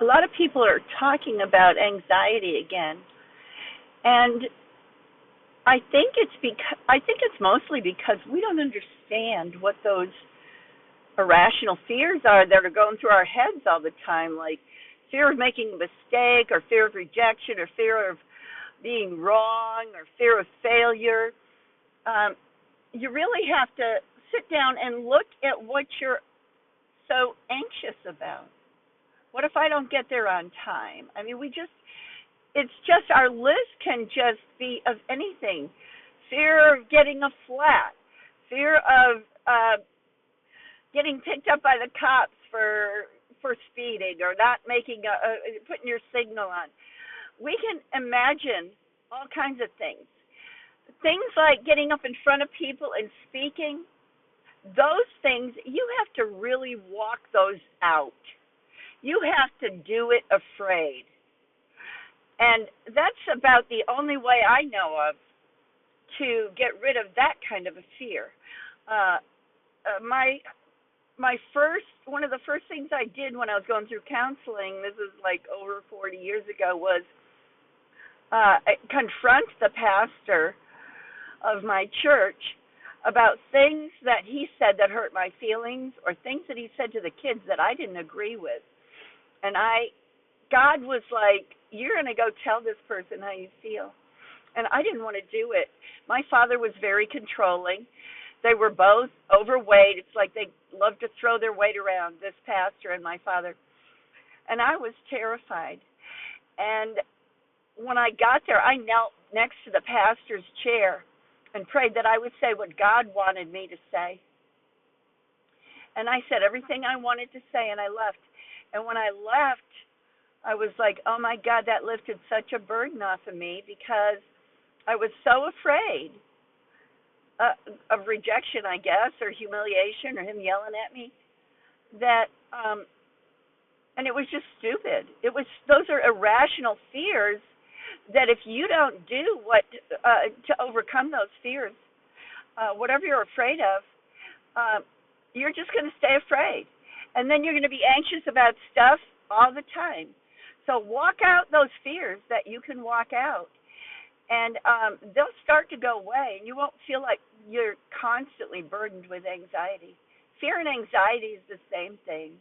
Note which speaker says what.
Speaker 1: a lot of people are talking about anxiety again, and I think it's mostly because we don't understand what those irrational fears are that are going through our heads all the time, like fear of making a mistake, or fear of rejection, or fear of being wrong, or fear of failure. Um, you really have to sit down and look at what you're so anxious about. What if I don't get there on time? I mean, it's just our list can just be of anything. Fear of getting a flat, fear of getting picked up by the cops for speeding, or not making putting your signal on. We can imagine all kinds of things. Things like getting up in front of people and speaking, those things, you have to really walk those out. You have to do it afraid. And that's about the only way I know of to get rid of that kind of a fear. Uh, my first one of the first things I did when I was going through counseling, this is like over 40 years ago, was confront the pastor of my church about things that he said that hurt my feelings, or things that he said to the kids that I didn't agree with. And God was like, you're going to go tell this person how you feel. And I didn't want to do it. My father was very controlling. They were both overweight. It's like they loved to throw their weight around, this pastor and my father. And I was terrified. And when I got there, I knelt next to the pastor's chair and prayed that I would say what God wanted me to say. And I said everything I wanted to say, and I left. And when I left, I was like, oh my God, that lifted such a burden off of me, because I was so afraid of rejection, I guess, or humiliation, or him yelling at me, that and it was just stupid. Those are irrational fears that if you don't do what to overcome those fears, whatever you're afraid of, you're just going to stay afraid, and then you're going to be anxious about stuff all the time. So walk out those fears that you can walk out, and they'll start to go away, and you won't feel like you're constantly burdened with anxiety. Fear and anxiety is the same thing.